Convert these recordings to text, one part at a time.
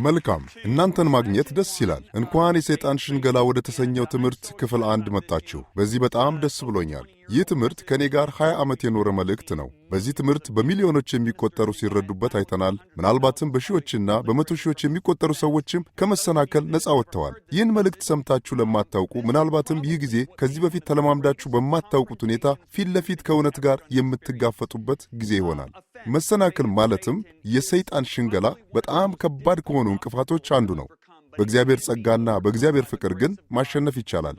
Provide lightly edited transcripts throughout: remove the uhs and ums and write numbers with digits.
መልካም እናንተን ማግኘት ደስ ይላል። እንኳን የሰይጣን ሽንገላ ወደ ተሰኘው ትምህርት ክፍል 1 መጣችሁ። በዚህ በጣም ደስ ብሎኛል። ይህ ትምህርት ከኔ ጋር 20 ዓመት የኖረ መልእክት ነው። በዚህ ትምህርት በሚሊዮኖች የሚቆጠሩ ሲረዱበት አይተናል። ምናልባትም በሺዎችና በመቶ ሺዎች የሚቆጠሩ ሰዎችም ከመሰናከል ነፃ ወጥተዋል። ይህን መልእክት ሰምታችሁ ለማታውቁ ምናልባትም ይህ ጊዜ ከዚህ በፊት ተለማምዳችሁ በማታውቁት ሁኔታ ፊት ለፊት ከእውነት ጋር የምትጋፈጡበት ጊዜ ይሆናል። መሰናክል ማለትም የሰይጣን ሽንገላ በጣም ከባድ ከሆኑ እንቅፋቶች አንዱ ነው። በእግዚአብሔር ጸጋና በእግዚአብሔር ፍቅር ግን ማሸነፍ ይቻላል።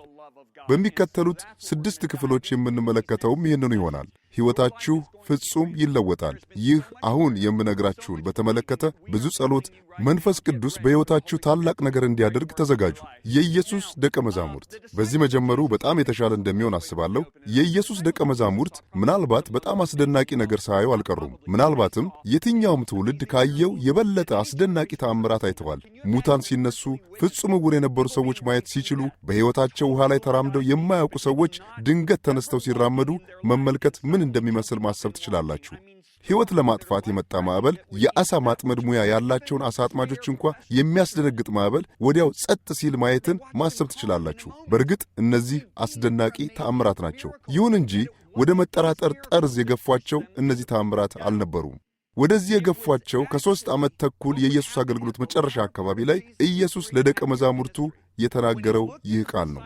በሚከተሉት 6 ክፍሎች የምንመለከተውም ይህንኑ ይሆናል። ሕይወታችሁ ፍጹም ይለወጣል። ይህ አሁን የምነግራችሁን በተመለከተ ብዙ ጸሎት፣ መንፈስ ቅዱስ በሕይወታችሁ ታላቅ ነገር እንዲያደርግ ተዘጋጁ። የኢየሱስ ደቀ መዛሙርት በዚህ መጀመሩ በጣም የተሻለ እንደሚሆን አስባለሁ። የኢየሱስ ደቀ መዛሙርት ምናልባት በጣም አስደናቂ ነገር ሳያዩ አልቀሩም። ምናልባትም የትኛውም ትውልድ ካየው የበለጠ አስደናቂ ተአምራት አይተዋል። ሙታን ሲነሱ፣ ፍጹም ዕውር የነበሩ ሰዎች ማየት ሲችሉ፣ በሕይወታቸው ውሃ ላይ ተራምደው የማያውቁ ሰዎች ድንገት ተነስተው ሲራመዱ መመልከት ምን እንደሚመስል ማሰብ ትችላላችሁ። ሕይወት ለማጥፋት የመጣ ማዕበል፣ የዓሣ ማጥመድ ሙያ ያላቸውን ዓሣ አጥማጆች እንኳ የሚያስደነግጥ ማዕበል ወዲያው ጸጥ ሲል ማየትን ማሰብ ትችላላችሁ። በእርግጥ እነዚህ አስደናቂ ተአምራት ናቸው። ይሁን እንጂ ወደ መጠራጠር ጠርዝ የገፏቸው እነዚህ ተአምራት አልነበሩም። ወደዚህ የገፏቸው ከ3 ዓመት ተኩል የኢየሱስ አገልግሎት መጨረሻ አካባቢ ላይ ኢየሱስ ለደቀ መዛሙርቱ የተናገረው ይህ ቃል ነው።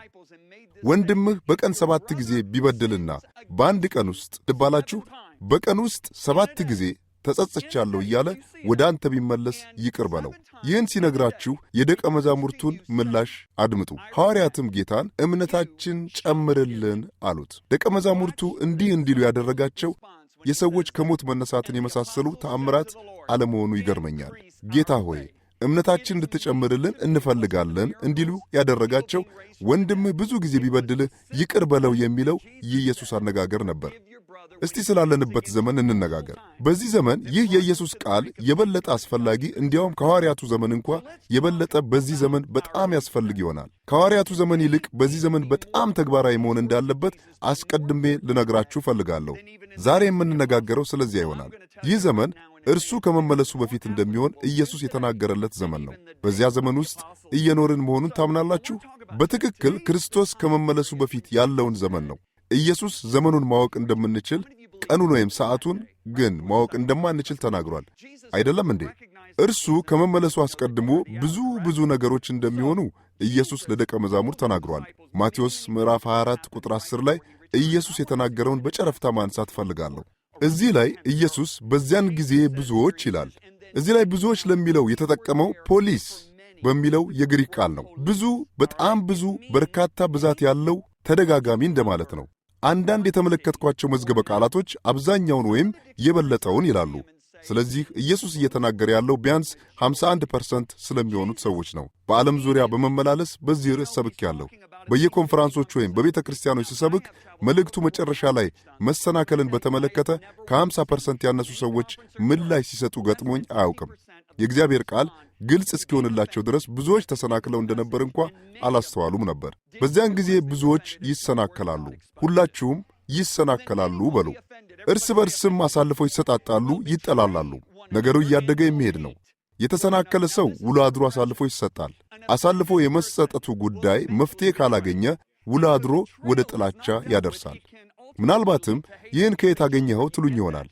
ወንድምህ በቀን 7 ጊዜ ቢበድልና በአንድ ቀን ውስጥ ልባላችሁ በቀን ውስጥ 7 ጊዜ ተጸጽቻለሁ እያለ ወደ አንተ ቢመለስ ይቅር በለው። ይህን ሲነግራችሁ የደቀ መዛሙርቱን ምላሽ አድምጡ። ሐዋርያትም ጌታን እምነታችን ጨምርልን አሉት። ደቀ መዛሙርቱ እንዲህ እንዲሉ ያደረጋቸው የሰዎች ከሞት መነሳትን የመሳሰሉ ተአምራት አለመሆኑ ይገርመኛል። ጌታ ሆይ እምነታችን እንድትጨምርልን እንፈልጋለን እንዲሉ ያደረጋቸው ወንድምህ ብዙ ጊዜ ቢበድልህ ይቅር በለው የሚለው የኢየሱስ አነጋገር ነበር። እስቲ ስላለንበት ዘመን እንነጋገር። በዚህ ዘመን ይህ የኢየሱስ ቃል የበለጠ አስፈላጊ፣ እንዲያውም ከሐዋርያቱ ዘመን እንኳ የበለጠ በዚህ ዘመን በጣም ያስፈልግ ይሆናል። ከሐዋርያቱ ዘመን ይልቅ በዚህ ዘመን በጣም ተግባራዊ መሆን እንዳለበት አስቀድሜ ልነግራችሁ እፈልጋለሁ። ዛሬ የምንነጋገረው ስለዚያ ይሆናል። ይህ ዘመን እርሱ ከመመለሱ በፊት እንደሚሆን ኢየሱስ የተናገረለት ዘመን ነው። በዚያ ዘመን ውስጥ እየኖርን መሆኑን ታምናላችሁ? በትክክል ክርስቶስ ከመመለሱ በፊት ያለውን ዘመን ነው። ኢየሱስ ዘመኑን ማወቅ እንደምንችል፣ ቀኑን ወይም ሰዓቱን ግን ማወቅ እንደማንችል ተናግሯል። አይደለም እንዴ? እርሱ ከመመለሱ አስቀድሞ ብዙ ነገሮች እንደሚሆኑ ኢየሱስ ለደቀ መዛሙርት ተናግሯል። ማቴዎስ ምዕራፍ 24 ቁጥር 10 ላይ ኢየሱስ የተናገረውን በጨረፍታ ማንሳት እፈልጋለሁ። እዚህ ላይ ኢየሱስ በዚያን ጊዜ ብዙዎች ይላል። እዚህ ላይ ብዙዎች ለሚለው የተጠቀመው ፖሊስ በሚለው የግሪክ ቃል ነው። ብዙ፣ በጣም ብዙ፣ በርካታ፣ ብዛት ያለው፣ ተደጋጋሚ እንደማለት ነው። አንዳንድ የተመለከትኳቸው መዝገበ ቃላቶች አብዛኛውን ወይም የበለጠውን ይላሉ። ስለዚህ ኢየሱስ እየተናገረ ያለው ቢያንስ 51% ስለሚሆኑት ሰዎች ነው። በዓለም ዙሪያ በመመላለስ በዚህ ርዕስ ሰብኬያለሁ። በየኮንፈራንሶች ወይም በቤተ ክርስቲያኖች ስሰብክ መልእክቱ መጨረሻ ላይ መሰናከልን በተመለከተ ከ50% ያነሱ ሰዎች ምላሽ ሲሰጡ ገጥሞኝ አያውቅም። የእግዚአብሔር ቃል ግልጽ እስኪሆንላቸው ድረስ ብዙዎች ተሰናክለው እንደነበር እንኳ አላስተዋሉም ነበር። በዚያን ጊዜ ብዙዎች ይሰናከላሉ። ሁላችሁም ይሰናከላሉ በሉ። እርስ በርስም አሳልፈው ይሰጣጣሉ፣ ይጠላላሉ። ነገሩ እያደገ የሚሄድ ነው። የተሰናከለ ሰው ውሎ አድሮ አሳልፎ ይሰጣል። አሳልፎ የመሰጠቱ ጉዳይ መፍትሄ ካላገኘ ውሎ አድሮ ወደ ጥላቻ ያደርሳል። ምናልባትም ይህን ከየት አገኘኸው ትሉኝ ይሆናል።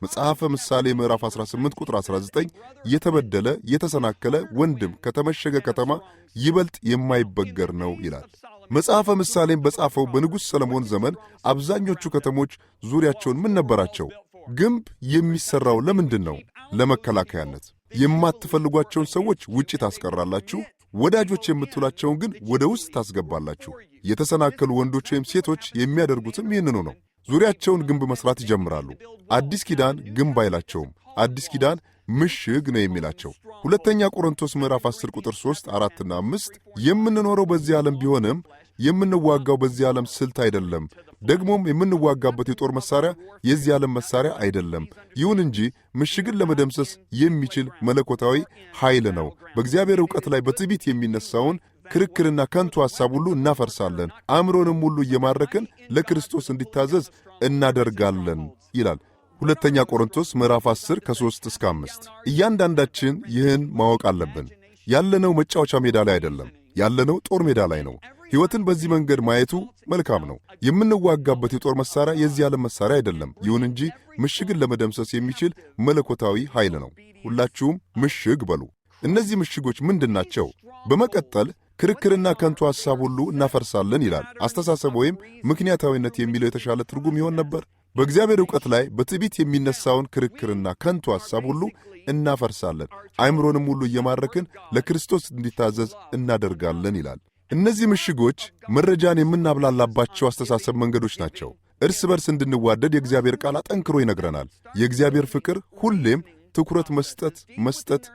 መጽሐፈ ምሳሌ ምዕራፍ 18 ቁጥር 19 የተበደለ የተሰናከለ ወንድም ከተመሸገ ከተማ ይበልጥ የማይበገር ነው ይላል። መጽሐፈ ምሳሌም በጻፈው በንጉሥ ሰለሞን ዘመን አብዛኞቹ ከተሞች ዙሪያቸውን ምን ነበራቸው? ግንብ የሚሠራው ለምንድን ነው? ለመከላከያነት። የማትፈልጓቸውን ሰዎች ውጪ ታስቀራላችሁ፣ ወዳጆች የምትሏቸውን ግን ወደ ውስጥ ታስገባላችሁ። የተሰናከሉ ወንዶች ወይም ሴቶች የሚያደርጉትም ይህንኑ ነው። ዙሪያቸውን ግንብ መስራት ይጀምራሉ። አዲስ ኪዳን ግንብ አይላቸውም። አዲስ ኪዳን ምሽግ ነው የሚላቸው። ሁለተኛ ቆሮንቶስ ምዕራፍ 10 ቁጥር 3፣ 4 እና 5 የምንኖረው በዚህ ዓለም ቢሆንም የምንዋጋው በዚህ ዓለም ስልት አይደለም፣ ደግሞም የምንዋጋበት የጦር መሳሪያ የዚህ ዓለም መሳሪያ አይደለም። ይሁን እንጂ ምሽግን ለመደምሰስ የሚችል መለኮታዊ ኃይል ነው። በእግዚአብሔር ዕውቀት ላይ በትዕቢት የሚነሳውን ክርክርና ከንቱ ሐሳብ ሁሉ እናፈርሳለን፣ አእምሮንም ሁሉ እየማረክን ለክርስቶስ እንዲታዘዝ እናደርጋለን ይላል ሁለተኛ ቆሮንቶስ ምዕራፍ 10 ከ3 እስከ 5። እያንዳንዳችን ይህን ማወቅ አለብን። ያለነው መጫወቻ ሜዳ ላይ አይደለም፣ ያለነው ጦር ሜዳ ላይ ነው። ሕይወትን በዚህ መንገድ ማየቱ መልካም ነው። የምንዋጋበት የጦር መሣሪያ የዚህ ዓለም መሣሪያ አይደለም። ይሁን እንጂ ምሽግን ለመደምሰስ የሚችል መለኮታዊ ኃይል ነው። ሁላችሁም ምሽግ በሉ። እነዚህ ምሽጎች ምንድን ናቸው? በመቀጠል ክርክርና ከንቱ ሐሳብ ሁሉ እናፈርሳለን ይላል። አስተሳሰብ ወይም ምክንያታዊነት የሚለው የተሻለ ትርጉም ይሆን ነበር። በእግዚአብሔር ዕውቀት ላይ በትዕቢት የሚነሳውን ክርክርና ከንቱ ሐሳብ ሁሉ እናፈርሳለን፣ አእምሮንም ሁሉ እየማረክን ለክርስቶስ እንዲታዘዝ እናደርጋለን ይላል። እነዚህ ምሽጎች መረጃን የምናብላላባቸው አስተሳሰብ መንገዶች ናቸው። እርስ በርስ እንድንዋደድ የእግዚአብሔር ቃል አጠንክሮ ይነግረናል። የእግዚአብሔር ፍቅር ሁሌም ትኩረት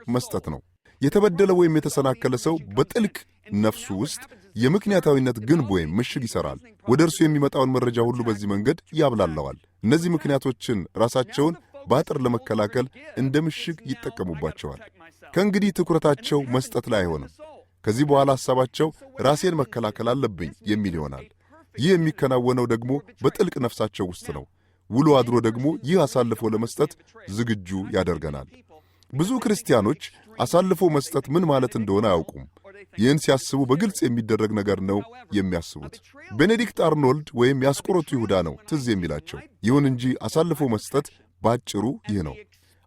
መስጠት ነው። የተበደለ ወይም የተሰናከለ ሰው በጥልቅ ነፍሱ ውስጥ የምክንያታዊነት ግንብ ወይም ምሽግ ይሠራል። ወደ እርሱ የሚመጣውን መረጃ ሁሉ በዚህ መንገድ ያብላላዋል። እነዚህ ምክንያቶችን ራሳቸውን በአጥር ለመከላከል እንደ ምሽግ ይጠቀሙባቸዋል። ከእንግዲህ ትኩረታቸው መስጠት ላይ አይሆንም። ከዚህ በኋላ ሐሳባቸው ራሴን መከላከል አለብኝ የሚል ይሆናል። ይህ የሚከናወነው ደግሞ በጥልቅ ነፍሳቸው ውስጥ ነው። ውሎ አድሮ ደግሞ ይህ አሳልፎ ለመስጠት ዝግጁ ያደርገናል። ብዙ ክርስቲያኖች አሳልፎ መስጠት ምን ማለት እንደሆነ አያውቁም። ይህን ሲያስቡ በግልጽ የሚደረግ ነገር ነው የሚያስቡት። ቤኔዲክት አርኖልድ ወይም የአስቆሮቱ ይሁዳ ነው ትዝ የሚላቸው። ይሁን እንጂ አሳልፎ መስጠት ባጭሩ ይህ ነው።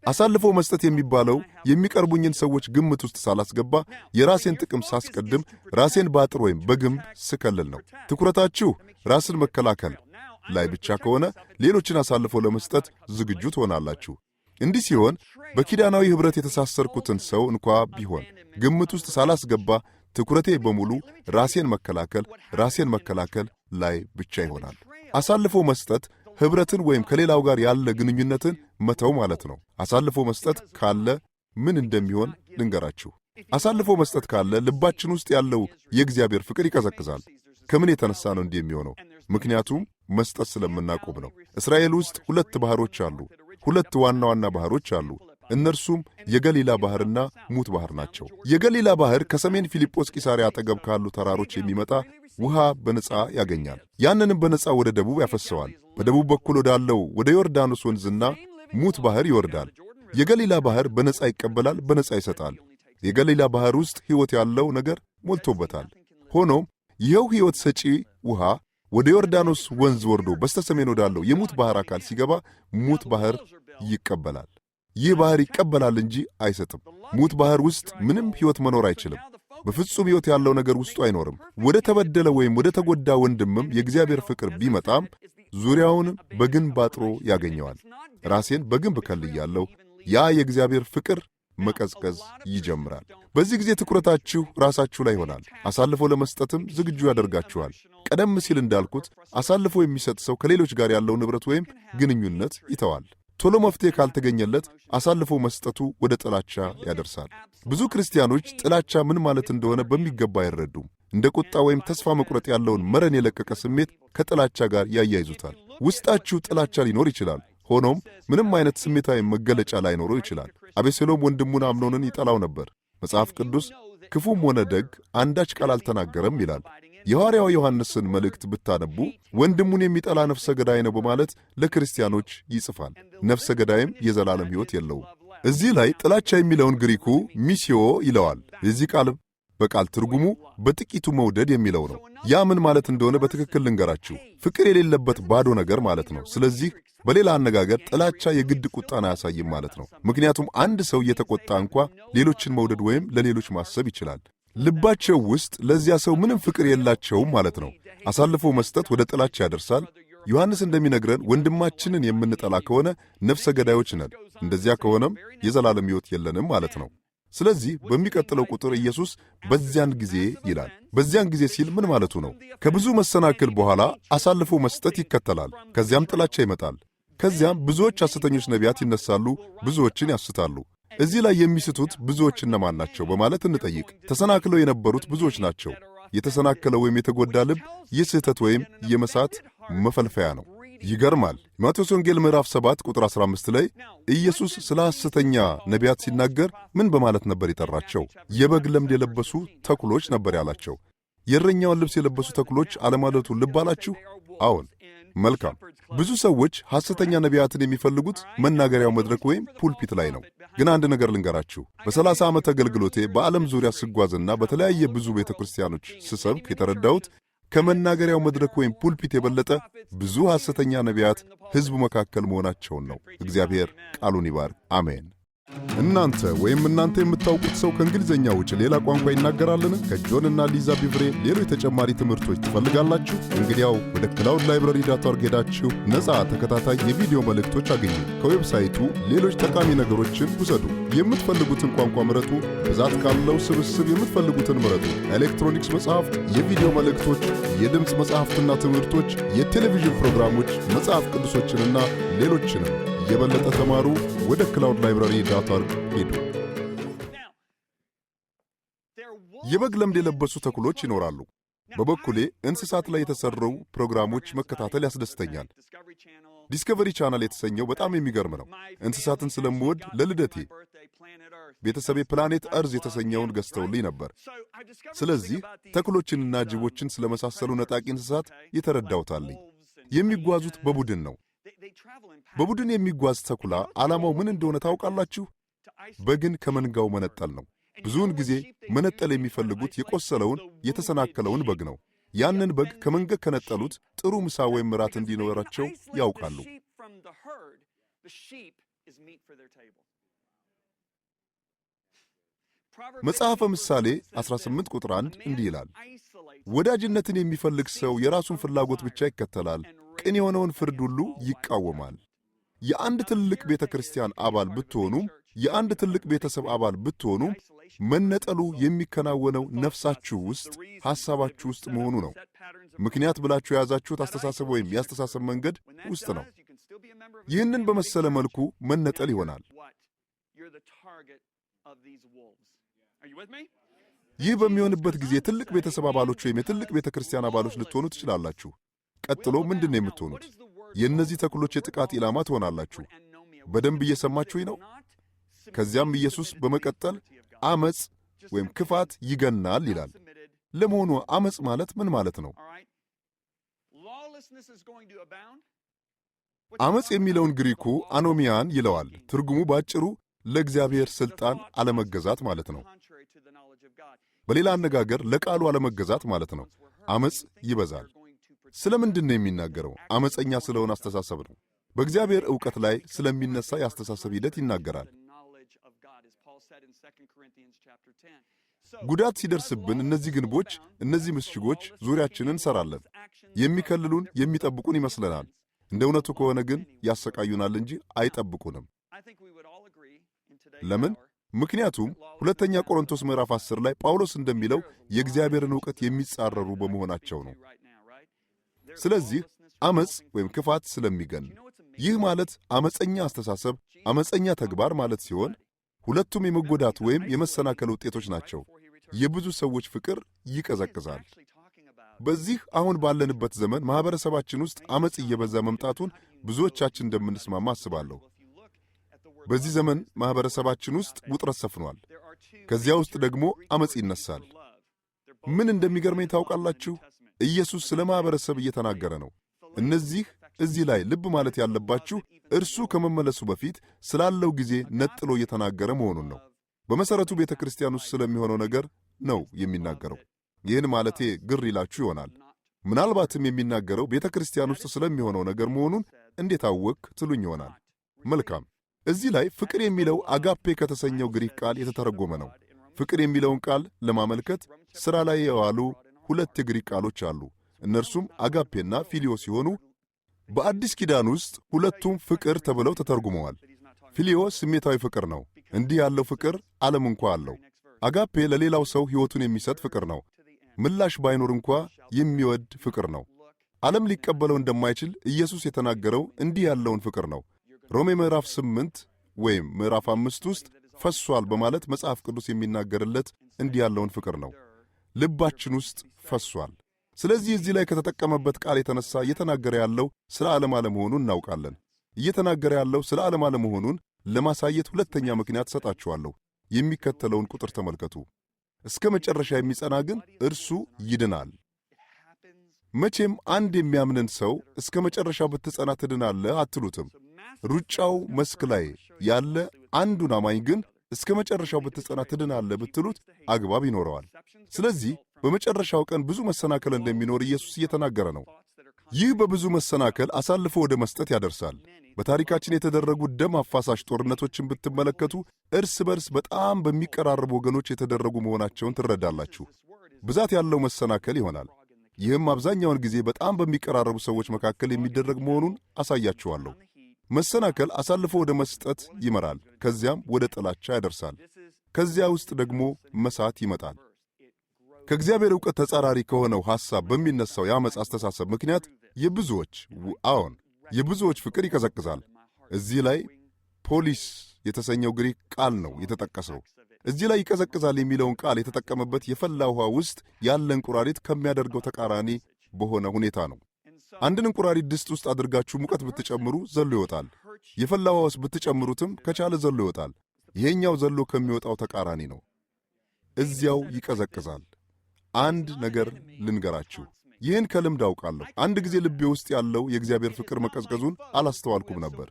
አሳልፎ መስጠት የሚባለው የሚቀርቡኝን ሰዎች ግምት ውስጥ ሳላስገባ የራሴን ጥቅም ሳስቀድም ራሴን በአጥር ወይም በግንብ ስከልል ነው። ትኩረታችሁ ራስን መከላከል ላይ ብቻ ከሆነ ሌሎችን አሳልፎ ለመስጠት ዝግጁ ትሆናላችሁ። እንዲህ ሲሆን በኪዳናዊ ኅብረት የተሳሰርኩትን ሰው እንኳ ቢሆን ግምት ውስጥ ሳላስገባ ትኩረቴ በሙሉ ራሴን መከላከል ላይ ብቻ ይሆናል። አሳልፎ መስጠት ኅብረትን ወይም ከሌላው ጋር ያለ ግንኙነትን መተው ማለት ነው። አሳልፎ መስጠት ካለ ምን እንደሚሆን ልንገራችሁ። አሳልፎ መስጠት ካለ ልባችን ውስጥ ያለው የእግዚአብሔር ፍቅር ይቀዘቅዛል። ከምን የተነሳ ነው እንዲህ የሚሆነው? ምክንያቱም መስጠት ስለምናቆም ነው። እስራኤል ውስጥ ሁለት ባሕሮች አሉ። ሁለት ዋና ዋና ባሕሮች አሉ። እነርሱም የገሊላ ባሕርና ሙት ባሕር ናቸው። የገሊላ ባሕር ከሰሜን ፊልጶስ ቂሳርያ አጠገብ ካሉ ተራሮች የሚመጣ ውሃ በነጻ ያገኛል። ያንንም በነጻ ወደ ደቡብ ያፈሰዋል። በደቡብ በኩል ወዳለው ወደ ዮርዳኖስ ወንዝና ሙት ባሕር ይወርዳል። የገሊላ ባሕር በነጻ ይቀበላል፣ በነጻ ይሰጣል። የገሊላ ባሕር ውስጥ ሕይወት ያለው ነገር ሞልቶበታል። ሆኖም ይኸው ሕይወት ሰጪ ውሃ ወደ ዮርዳኖስ ወንዝ ወርዶ በስተሰሜን ወዳለው የሙት ባሕር አካል ሲገባ ሙት ባሕር ይቀበላል። ይህ ባሕር ይቀበላል እንጂ አይሰጥም። ሙት ባሕር ውስጥ ምንም ሕይወት መኖር አይችልም። በፍጹም ሕይወት ያለው ነገር ውስጡ አይኖርም። ወደ ተበደለ ወይም ወደ ተጎዳ ወንድምም የእግዚአብሔር ፍቅር ቢመጣም ዙሪያውንም በግንብ አጥሮ ያገኘዋል። ራሴን በግንብ ከልያለሁ። ያ የእግዚአብሔር ፍቅር መቀዝቀዝ ይጀምራል። በዚህ ጊዜ ትኩረታችሁ ራሳችሁ ላይ ይሆናል። አሳልፎ ለመስጠትም ዝግጁ ያደርጋችኋል። ቀደም ሲል እንዳልኩት አሳልፎ የሚሰጥ ሰው ከሌሎች ጋር ያለው ንብረት ወይም ግንኙነት ይተዋል። ቶሎ መፍትሄ ካልተገኘለት አሳልፎ መስጠቱ ወደ ጥላቻ ያደርሳል። ብዙ ክርስቲያኖች ጥላቻ ምን ማለት እንደሆነ በሚገባ አይረዱም። እንደ ቁጣ ወይም ተስፋ መቁረጥ ያለውን መረን የለቀቀ ስሜት ከጥላቻ ጋር ያያይዙታል። ውስጣችሁ ጥላቻ ሊኖር ይችላል። ሆኖም ምንም አይነት ስሜታዊ መገለጫ ላይኖረው ይችላል። አቤሴሎም ወንድሙን አምኖንን ይጠላው ነበር። መጽሐፍ ቅዱስ ክፉም ሆነ ደግ አንዳች ቃል አልተናገረም ይላል። የሐዋርያው ዮሐንስን መልእክት ብታነቡ ወንድሙን የሚጠላ ነፍሰ ገዳይ ነው በማለት ለክርስቲያኖች ይጽፋል። ነፍሰ ገዳይም የዘላለም ሕይወት የለውም። እዚህ ላይ ጥላቻ የሚለውን ግሪኩ ሚሲዮ ይለዋል። የዚህ ቃል በቃል ትርጉሙ በጥቂቱ መውደድ የሚለው ነው። ያ ምን ማለት እንደሆነ በትክክል ልንገራችሁ። ፍቅር የሌለበት ባዶ ነገር ማለት ነው። ስለዚህ በሌላ አነጋገር ጥላቻ የግድ ቁጣን አያሳይም ማለት ነው። ምክንያቱም አንድ ሰው እየተቆጣ እንኳ ሌሎችን መውደድ ወይም ለሌሎች ማሰብ ይችላል። ልባቸው ውስጥ ለዚያ ሰው ምንም ፍቅር የላቸውም ማለት ነው። አሳልፎ መስጠት ወደ ጥላቻ ያደርሳል። ዮሐንስ እንደሚነግረን ወንድማችንን የምንጠላ ከሆነ ነፍሰ ገዳዮች ነን። እንደዚያ ከሆነም የዘላለም ሕይወት የለንም ማለት ነው። ስለዚህ በሚቀጥለው ቁጥር ኢየሱስ በዚያን ጊዜ ይላል። በዚያን ጊዜ ሲል ምን ማለቱ ነው? ከብዙ መሰናክል በኋላ አሳልፎ መስጠት ይከተላል። ከዚያም ጥላቻ ይመጣል። ከዚያም ብዙዎች ሐሰተኞች ነቢያት ይነሳሉ፣ ብዙዎችን ያስታሉ። እዚህ ላይ የሚስቱት ብዙዎች እነማን ናቸው በማለት እንጠይቅ። ተሰናክለው የነበሩት ብዙዎች ናቸው። የተሰናከለ ወይም የተጎዳ ልብ የስህተት ወይም የመሳት መፈልፈያ ነው። ይገርማል። ማቴዎስ ወንጌል ምዕራፍ 7 ቁጥር 15 ላይ ኢየሱስ ስለ ሐሰተኛ ነቢያት ሲናገር ምን በማለት ነበር የጠራቸው? የበግ ለምድ የለበሱ ተኩሎች ነበር ያላቸው። የእረኛውን ልብስ የለበሱ ተኩሎች አለማለቱ ልብ አላችሁ? አዎን። መልካም። ብዙ ሰዎች ሐሰተኛ ነቢያትን የሚፈልጉት መናገሪያው መድረክ ወይም ፑልፒት ላይ ነው። ግን አንድ ነገር ልንገራችሁ። በ30 ዓመት አገልግሎቴ በዓለም ዙሪያ ስጓዝና በተለያየ ብዙ ቤተ ክርስቲያኖች ስሰብክ የተረዳሁት ከመናገሪያው መድረክ ወይም ፑልፒት የበለጠ ብዙ ሐሰተኛ ነቢያት ሕዝቡ መካከል መሆናቸውን ነው። እግዚአብሔር ቃሉን ይባርክ። አሜን። እናንተ የምታውቁት ሰው ከእንግሊዝኛ ውጭ ሌላ ቋንቋ ይናገራልን? ከጆንና ሊዛ ቢቭሬ ሌሎች ተጨማሪ ትምህርቶች ትፈልጋላችሁ? እንግዲያው ወደ cloudlibrary.org ሄዳችሁ ነፃ ተከታታይ የቪዲዮ መልእክቶች አግኙ። ከዌብሳይቱ ሌሎች ጠቃሚ ነገሮችን ውሰዱ። የምትፈልጉትን ቋንቋ ምረጡ። ብዛት ካለው ስብስብ የምትፈልጉትን ምረጡ። ኤሌክትሮኒክስ መጽሐፍት፣ የቪዲዮ መልእክቶች፣ የድምፅ መጽሐፍትና ትምህርቶች፣ የቴሌቪዥን ፕሮግራሞች፣ መጽሐፍ ቅዱሶችንና ሌሎችንም የበለጠ ተማሩ። ወደ cloudlibrary.org ሄዱ። የበግ ለምድ የለበሱ ተኩሎች ይኖራሉ። በበኩሌ እንስሳት ላይ የተሰሩ ፕሮግራሞች መከታተል ያስደስተኛል። ዲስከቨሪ ቻናል የተሰኘው በጣም የሚገርም ነው። እንስሳትን ስለምወድ ለልደቴ ቤተሰቤ ፕላኔት እርዝ የተሰኘውን ገዝተውልኝ ነበር። ስለዚህ ተኩሎችንና ጅቦችን ስለመሳሰሉ ነጣቂ እንስሳት የተረዳሁታልኝ። የሚጓዙት በቡድን ነው። በቡድን የሚጓዝ ተኩላ ዓላማው ምን እንደሆነ ታውቃላችሁ? በግን ከመንጋው መነጠል ነው። ብዙውን ጊዜ መነጠል የሚፈልጉት የቆሰለውን የተሰናከለውን በግ ነው። ያንን በግ ከመንገድ ከነጠሉት ጥሩ ምሳ ወይም እራት እንዲኖራቸው ያውቃሉ። መጽሐፈ ምሳሌ 18 ቁጥር 1 እንዲህ ይላል፣ ወዳጅነትን የሚፈልግ ሰው የራሱን ፍላጎት ብቻ ይከተላል፣ ቅን የሆነውን ፍርድ ሁሉ ይቃወማል። የአንድ ትልቅ ቤተ ክርስቲያን አባል ብትሆኑም የአንድ ትልቅ ቤተሰብ አባል ብትሆኑም መነጠሉ የሚከናወነው ነፍሳችሁ ውስጥ፣ ሐሳባችሁ ውስጥ መሆኑ ነው። ምክንያት ብላችሁ የያዛችሁት አስተሳሰብ ወይም የአስተሳሰብ መንገድ ውስጥ ነው። ይህንን በመሰለ መልኩ መነጠል ይሆናል። ይህ በሚሆንበት ጊዜ የትልቅ ቤተሰብ አባሎች ወይም የትልቅ ቤተ ክርስቲያን አባሎች ልትሆኑ ትችላላችሁ። ቀጥሎ ምንድን ነው የምትሆኑት? የእነዚህ ተኩሎች የጥቃት ኢላማ ትሆናላችሁ። በደንብ እየሰማችሁኝ ነው? ከዚያም ኢየሱስ በመቀጠል አመፅ ወይም ክፋት ይገናል ይላል። ለመሆኑ አመፅ ማለት ምን ማለት ነው? አመፅ የሚለውን ግሪኩ አኖሚያን ይለዋል። ትርጉሙ ባጭሩ ለእግዚአብሔር ሥልጣን አለመገዛት ማለት ነው። በሌላ አነጋገር ለቃሉ አለመገዛት ማለት ነው። አመፅ ይበዛል። ስለ ምንድን ነው የሚናገረው? አመፀኛ ስለሆነ አስተሳሰብ ነው። በእግዚአብሔር ዕውቀት ላይ ስለሚነሳ የአስተሳሰብ ሂደት ይናገራል። ጉዳት ሲደርስብን እነዚህ ግንቦች፣ እነዚህ ምሽጎች ዙሪያችንን እንሰራለን። የሚከልሉን፣ የሚጠብቁን ይመስለናል። እንደ እውነቱ ከሆነ ግን ያሰቃዩናል እንጂ አይጠብቁንም። ለምን? ምክንያቱም ሁለተኛ ቆሮንቶስ ምዕራፍ 10 ላይ ጳውሎስ እንደሚለው የእግዚአብሔርን ዕውቀት የሚጻረሩ በመሆናቸው ነው። ስለዚህ አመፅ ወይም ክፋት ስለሚገን፣ ይህ ማለት አመፀኛ አስተሳሰብ፣ አመፀኛ ተግባር ማለት ሲሆን ሁለቱም የመጎዳት ወይም የመሰናከል ውጤቶች ናቸው። የብዙ ሰዎች ፍቅር ይቀዘቅዛል። በዚህ አሁን ባለንበት ዘመን ማኅበረሰባችን ውስጥ አመፅ እየበዛ መምጣቱን ብዙዎቻችን እንደምንስማማ አስባለሁ። በዚህ ዘመን ማኅበረሰባችን ውስጥ ውጥረት ሰፍኗል። ከዚያ ውስጥ ደግሞ አመፅ ይነሳል። ምን እንደሚገርመኝ ታውቃላችሁ? ኢየሱስ ስለ ማኅበረሰብ እየተናገረ ነው። እዚህ ላይ ልብ ማለት ያለባችሁ እርሱ ከመመለሱ በፊት ስላለው ጊዜ ነጥሎ እየተናገረ መሆኑን ነው። በመሠረቱ ቤተ ክርስቲያን ውስጥ ስለሚሆነው ነገር ነው የሚናገረው። ይህን ማለቴ ግር ይላችሁ ይሆናል። ምናልባትም የሚናገረው ቤተ ክርስቲያን ውስጥ ስለሚሆነው ነገር መሆኑን እንዴት አወክ ትሉኝ ይሆናል። መልካም። እዚህ ላይ ፍቅር የሚለው አጋፔ ከተሰኘው ግሪክ ቃል የተተረጎመ ነው። ፍቅር የሚለውን ቃል ለማመልከት ሥራ ላይ የዋሉ ሁለት የግሪክ ቃሎች አሉ። እነርሱም አጋፔና ፊሊዮ ሲሆኑ በአዲስ ኪዳን ውስጥ ሁለቱም ፍቅር ተብለው ተተርጉመዋል። ፊሊዮ ስሜታዊ ፍቅር ነው። እንዲህ ያለው ፍቅር ዓለም እንኳ አለው። አጋፔ ለሌላው ሰው ሕይወቱን የሚሰጥ ፍቅር ነው። ምላሽ ባይኖር እንኳ የሚወድ ፍቅር ነው። ዓለም ሊቀበለው እንደማይችል ኢየሱስ የተናገረው እንዲህ ያለውን ፍቅር ነው። ሮሜ ምዕራፍ 8 ወይም ምዕራፍ 5 ውስጥ ፈሷል በማለት መጽሐፍ ቅዱስ የሚናገርለት እንዲህ ያለውን ፍቅር ነው። ልባችን ውስጥ ፈሷል። ስለዚህ እዚህ ላይ ከተጠቀመበት ቃል የተነሳ እየተናገረ ያለው ስለ ዓለም አለመሆኑን እናውቃለን። እየተናገረ ያለው ስለ ዓለም አለመሆኑን ለማሳየት ሁለተኛ ምክንያት እሰጣችኋለሁ። የሚከተለውን ቁጥር ተመልከቱ። እስከ መጨረሻ የሚጸና ግን እርሱ ይድናል። መቼም አንድ የሚያምንን ሰው እስከ መጨረሻው ብትጸና ትድናለህ አትሉትም። ሩጫው መስክ ላይ ያለ አንዱን አማኝ ግን እስከ መጨረሻው ብትጸና ትድናለህ ብትሉት አግባብ ይኖረዋል። ስለዚህ በመጨረሻው ቀን ብዙ መሰናከል እንደሚኖር ኢየሱስ እየተናገረ ነው። ይህ በብዙ መሰናከል አሳልፎ ወደ መስጠት ያደርሳል። በታሪካችን የተደረጉ ደም አፋሳሽ ጦርነቶችን ብትመለከቱ እርስ በርስ በጣም በሚቀራረቡ ወገኖች የተደረጉ መሆናቸውን ትረዳላችሁ። ብዛት ያለው መሰናከል ይሆናል። ይህም አብዛኛውን ጊዜ በጣም በሚቀራረቡ ሰዎች መካከል የሚደረግ መሆኑን አሳያችኋለሁ። መሰናከል አሳልፎ ወደ መስጠት ይመራል፣ ከዚያም ወደ ጥላቻ ያደርሳል። ከዚያ ውስጥ ደግሞ መሳት ይመጣል። ከእግዚአብሔር ዕውቀት ተጻራሪ ከሆነው ሐሳብ በሚነሳው የዓመፅ አስተሳሰብ ምክንያት የብዙዎች ፍቅር ይቀዘቅዛል። እዚህ ላይ ፖሊስ የተሰኘው ግሪክ ቃል ነው የተጠቀሰው። እዚህ ላይ ይቀዘቅዛል የሚለውን ቃል የተጠቀመበት የፈላ ውሃ ውስጥ ያለ እንቁራሪት ከሚያደርገው ተቃራኒ በሆነ ሁኔታ ነው። አንድን እንቁራሪት ድስት ውስጥ አድርጋችሁ ሙቀት ብትጨምሩ ዘሎ ይወጣል። የፈላ ውሃ ውስጥ ብትጨምሩትም ከቻለ ዘሎ ይወጣል። ይሄኛው ዘሎ ከሚወጣው ተቃራኒ ነው። እዚያው ይቀዘቅዛል። አንድ ነገር ልንገራችሁ፣ ይህን ከልምድ አውቃለሁ። አንድ ጊዜ ልቤ ውስጥ ያለው የእግዚአብሔር ፍቅር መቀዝቀዙን አላስተዋልኩም ነበር።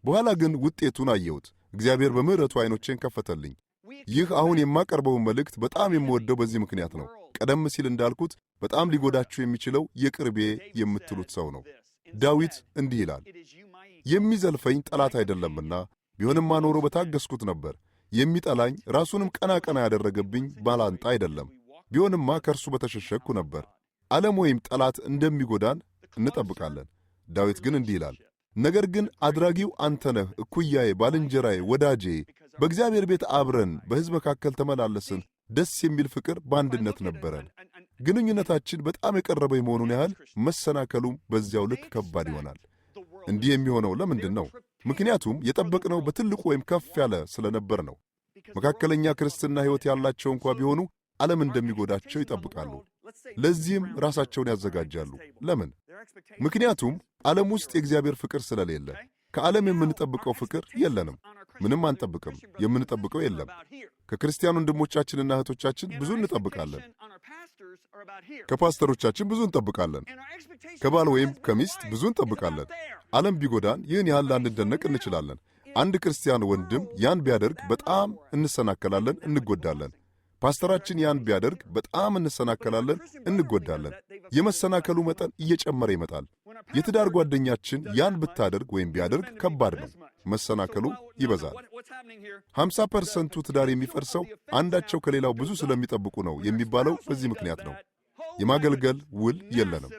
በኋላ ግን ውጤቱን አየሁት። እግዚአብሔር በምሕረቱ ዐይኖቼን ከፈተልኝ። ይህ አሁን የማቀርበውን መልእክት በጣም የምወደው በዚህ ምክንያት ነው። ቀደም ሲል እንዳልኩት በጣም ሊጎዳችሁ የሚችለው የቅርቤ የምትሉት ሰው ነው። ዳዊት እንዲህ ይላል፣ የሚዘልፈኝ ጠላት አይደለምና ቢሆንማ ኖሮ በታገስኩት ነበር። የሚጠላኝ ራሱንም ቀና ቀና ያደረገብኝ ባላንጣ አይደለም። ቢሆንማ ከእርሱ በተሸሸግኩ ነበር። ዓለም ወይም ጠላት እንደሚጎዳን እንጠብቃለን። ዳዊት ግን እንዲህ ይላል፣ ነገር ግን አድራጊው አንተ ነህ፣ እኩያዬ፣ ባልንጀራዬ፣ ወዳጄ። በእግዚአብሔር ቤት አብረን በሕዝብ መካከል ተመላለስን። ደስ የሚል ፍቅር በአንድነት ነበረን። ግንኙነታችን በጣም የቀረበ የመሆኑን ያህል መሰናከሉም በዚያው ልክ ከባድ ይሆናል። እንዲህ የሚሆነው ለምንድን ነው? ምክንያቱም የጠበቅነው በትልቁ ወይም ከፍ ያለ ስለነበር ነው። መካከለኛ ክርስትና ሕይወት ያላቸው እንኳ ቢሆኑ ዓለም እንደሚጎዳቸው ይጠብቃሉ። ለዚህም ራሳቸውን ያዘጋጃሉ። ለምን? ምክንያቱም ዓለም ውስጥ የእግዚአብሔር ፍቅር ስለሌለ። ከዓለም የምንጠብቀው ፍቅር የለንም። ምንም አንጠብቅም። የምንጠብቀው የለም። ከክርስቲያን ወንድሞቻችንና እህቶቻችን ብዙ እንጠብቃለን። ከፓስተሮቻችን ብዙ እንጠብቃለን። ከባል ወይም ከሚስት ብዙ እንጠብቃለን። ዓለም ቢጎዳን ይህን ያህል ላንደነቅ እንችላለን። አንድ ክርስቲያን ወንድም ያን ቢያደርግ በጣም እንሰናከላለን፣ እንጎዳለን። ፓስተራችን ያን ቢያደርግ በጣም እንሰናከላለን፣ እንጎዳለን። የመሰናከሉ መጠን እየጨመረ ይመጣል። የትዳር ጓደኛችን ያን ብታደርግ ወይም ቢያደርግ ከባድ ነው፣ መሰናከሉ ይበዛል። 50%ቱ ትዳር የሚፈርሰው አንዳቸው ከሌላው ብዙ ስለሚጠብቁ ነው የሚባለው በዚህ ምክንያት ነው። የማገልገል ውል የለንም።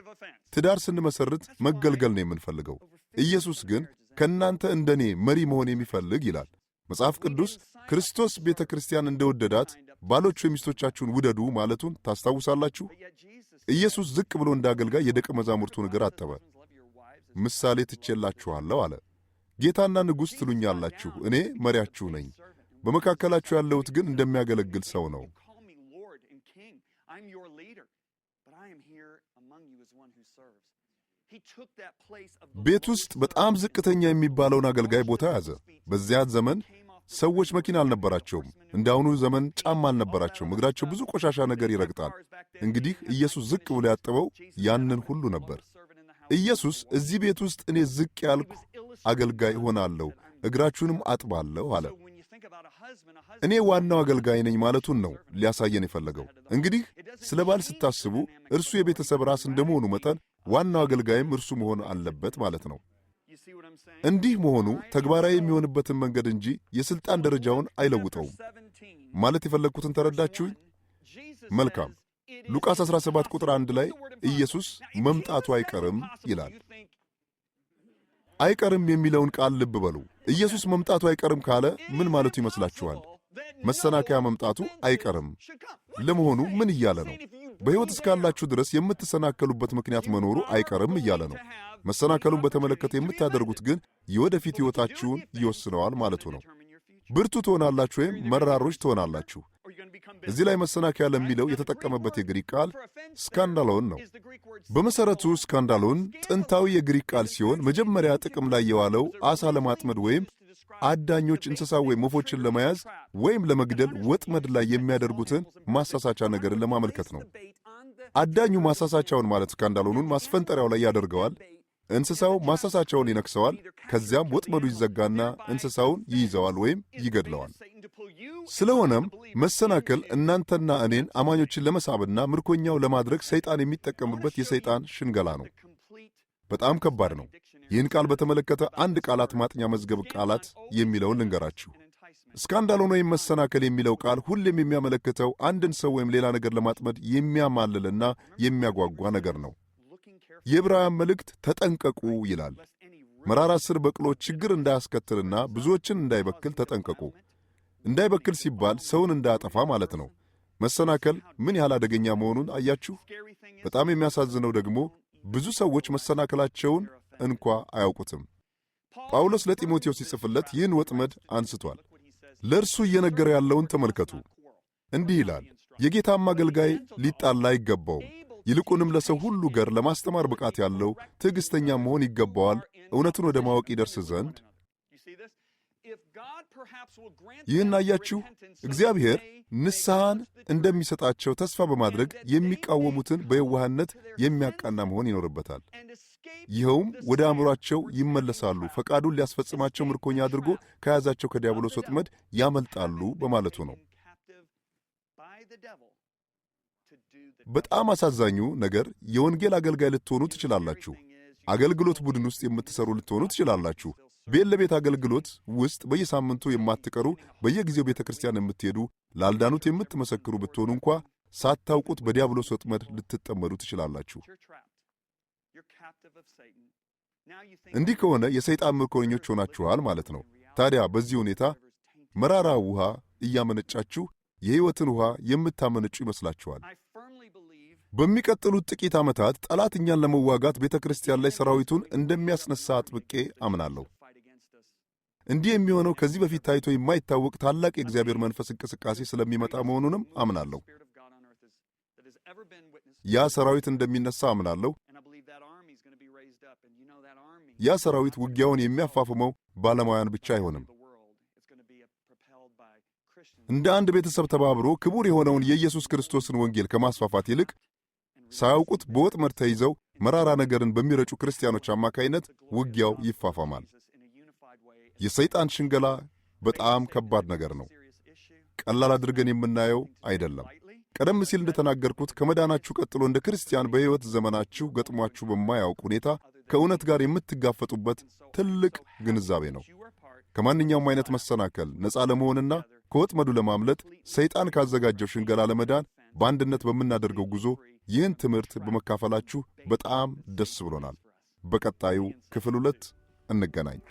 ትዳር ስንመሰርት መገልገል ነው የምንፈልገው። ኢየሱስ ግን ከእናንተ እንደኔ መሪ መሆን የሚፈልግ ይላል መጽሐፍ ቅዱስ። ክርስቶስ ቤተ ክርስቲያን እንደወደዳት ባሎች የሚስቶቻችሁን ውደዱ ማለቱን ታስታውሳላችሁ። ኢየሱስ ዝቅ ብሎ እንደ አገልጋይ የደቀ መዛሙርቱን እግር አጠበ። ምሳሌ ትቼላችኋለሁ አለ። ጌታና ንጉሥ ትሉኛላችሁ፣ እኔ መሪያችሁ ነኝ። በመካከላችሁ ያለሁት ግን እንደሚያገለግል ሰው ነው። ቤት ውስጥ በጣም ዝቅተኛ የሚባለውን አገልጋይ ቦታ ያዘ። በዚያ ዘመን ሰዎች መኪና አልነበራቸውም። እንደ አሁኑ ዘመን ጫማ አልነበራቸውም። እግራቸው ብዙ ቆሻሻ ነገር ይረግጣል። እንግዲህ ኢየሱስ ዝቅ ብሎ ያጠበው ያንን ሁሉ ነበር። ኢየሱስ እዚህ ቤት ውስጥ እኔ ዝቅ ያልኩ አገልጋይ ሆናለሁ፣ እግራችሁንም አጥባለሁ አለ። እኔ ዋናው አገልጋይ ነኝ ማለቱን ነው ሊያሳየን የፈለገው። እንግዲህ ስለ ባል ስታስቡ እርሱ የቤተሰብ ራስ እንደመሆኑ መጠን ዋናው አገልጋይም እርሱ መሆን አለበት ማለት ነው። እንዲህ መሆኑ ተግባራዊ የሚሆንበትን መንገድ እንጂ የሥልጣን ደረጃውን አይለውጠውም። ማለት የፈለግኩትን ተረዳችሁኝ? መልካም። ሉቃስ 17 ቁጥር 1 ላይ ኢየሱስ መምጣቱ አይቀርም ይላል። አይቀርም የሚለውን ቃል ልብ በሉ። ኢየሱስ መምጣቱ አይቀርም ካለ ምን ማለቱ ይመስላችኋል? መሰናከያ መምጣቱ አይቀርም። ለመሆኑ ምን እያለ ነው? በሕይወት እስካላችሁ ድረስ የምትሰናከሉበት ምክንያት መኖሩ አይቀርም እያለ ነው። መሰናከሉን በተመለከተ የምታደርጉት ግን የወደፊት ሕይወታችሁን ይወስነዋል ማለቱ ነው። ብርቱ ትሆናላችሁ ወይም መራሮች ትሆናላችሁ። እዚህ ላይ መሰናከያ ለሚለው የተጠቀመበት የግሪክ ቃል ስካንዳሎን ነው። በመሠረቱ ስካንዳሎን ጥንታዊ የግሪክ ቃል ሲሆን መጀመሪያ ጥቅም ላይ የዋለው ዓሣ ለማጥመድ ወይም አዳኞች እንስሳ ወይም ወፎችን ለመያዝ ወይም ለመግደል ወጥመድ ላይ የሚያደርጉትን ማሳሳቻ ነገርን ለማመልከት ነው። አዳኙ ማሳሳቻውን ማለት ስካንዳሎኑን ማስፈንጠሪያው ላይ ያደርገዋል። እንስሳው ማሳሳቻውን ይነክሰዋል። ከዚያም ወጥመዱ ይዘጋና እንስሳውን ይይዘዋል ወይም ይገድለዋል። ስለሆነም መሰናክል እናንተና እኔን አማኞችን ለመሳብና ምርኮኛው ለማድረግ ሰይጣን የሚጠቀምበት የሰይጣን ሽንገላ ነው። በጣም ከባድ ነው። ይህን ቃል በተመለከተ አንድ ቃላት ማጥኛ መዝገብ ቃላት የሚለውን ልንገራችሁ። ስካንዳሎን ወይም መሰናከል የሚለው ቃል ሁሌም የሚያመለክተው አንድን ሰው ወይም ሌላ ነገር ለማጥመድ የሚያማልልና የሚያጓጓ ነገር ነው። የዕብራውያን መልእክት ተጠንቀቁ ይላል። መራራ ስር በቅሎ ችግር እንዳያስከትልና ብዙዎችን እንዳይበክል ተጠንቀቁ። እንዳይበክል ሲባል ሰውን እንዳያጠፋ ማለት ነው። መሰናከል ምን ያህል አደገኛ መሆኑን አያችሁ። በጣም የሚያሳዝነው ደግሞ ብዙ ሰዎች መሰናከላቸውን እንኳ አያውቁትም። ጳውሎስ ለጢሞቴዎስ ሲጽፍለት ይህን ወጥመድ አንስቷል። ለእርሱ እየነገረ ያለውን ተመልከቱ። እንዲህ ይላል፣ የጌታም አገልጋይ ሊጣላ አይገባውም፣ ይልቁንም ለሰው ሁሉ ገር ለማስተማር ብቃት ያለው ትዕግሥተኛ መሆን ይገባዋል፣ እውነቱን ወደ ማወቅ ይደርስ ዘንድ። ይህን አያችሁ። እግዚአብሔር ንስሐን እንደሚሰጣቸው ተስፋ በማድረግ የሚቃወሙትን በየዋህነት የሚያቃና መሆን ይኖርበታል። ይኸውም ወደ አእምሮአቸው ይመለሳሉ፣ ፈቃዱን ሊያስፈጽማቸው ምርኮኛ አድርጎ ከያዛቸው ከዲያብሎስ ወጥመድ ያመልጣሉ በማለቱ ነው። በጣም አሳዛኙ ነገር የወንጌል አገልጋይ ልትሆኑ ትችላላችሁ። አገልግሎት ቡድን ውስጥ የምትሰሩ ልትሆኑ ትችላላችሁ። ቤት ለቤት አገልግሎት ውስጥ በየሳምንቱ የማትቀሩ፣ በየጊዜው ቤተ ክርስቲያን የምትሄዱ፣ ላልዳኑት የምትመሰክሩ ብትሆኑ እንኳ ሳታውቁት በዲያብሎስ ወጥመድ ልትጠመዱ ትችላላችሁ። እንዲህ ከሆነ የሰይጣን ምርኮኞች ሆናችኋል ማለት ነው። ታዲያ በዚህ ሁኔታ መራራ ውሃ እያመነጫችሁ የሕይወትን ውሃ የምታመነጩ ይመስላችኋል። በሚቀጥሉት ጥቂት ዓመታት ጠላት እኛን ለመዋጋት ቤተ ክርስቲያን ላይ ሰራዊቱን እንደሚያስነሣ አጥብቄ አምናለሁ። እንዲህ የሚሆነው ከዚህ በፊት ታይቶ የማይታወቅ ታላቅ የእግዚአብሔር መንፈስ እንቅስቃሴ ስለሚመጣ መሆኑንም አምናለሁ። ያ ሰራዊት እንደሚነሣ አምናለሁ። ያ ሰራዊት ውጊያውን የሚያፋፍመው ባለሙያን ብቻ አይሆንም። እንደ አንድ ቤተሰብ ተባብሮ ክቡር የሆነውን የኢየሱስ ክርስቶስን ወንጌል ከማስፋፋት ይልቅ ሳያውቁት በወጥመድ ተይዘው መራራ ነገርን በሚረጩ ክርስቲያኖች አማካይነት ውጊያው ይፋፋማል። የሰይጣን ሽንገላ በጣም ከባድ ነገር ነው። ቀላል አድርገን የምናየው አይደለም። ቀደም ሲል እንደተናገርኩት ከመዳናችሁ ቀጥሎ እንደ ክርስቲያን በሕይወት ዘመናችሁ ገጥሟችሁ በማያውቅ ሁኔታ ከእውነት ጋር የምትጋፈጡበት ትልቅ ግንዛቤ ነው። ከማንኛውም አይነት መሰናከል ነፃ ለመሆንና ከወጥመዱ ለማምለጥ ሰይጣን ካዘጋጀው ሽንገላ ለመዳን በአንድነት በምናደርገው ጉዞ ይህን ትምህርት በመካፈላችሁ በጣም ደስ ብሎናል። በቀጣዩ ክፍል 2 እንገናኝ።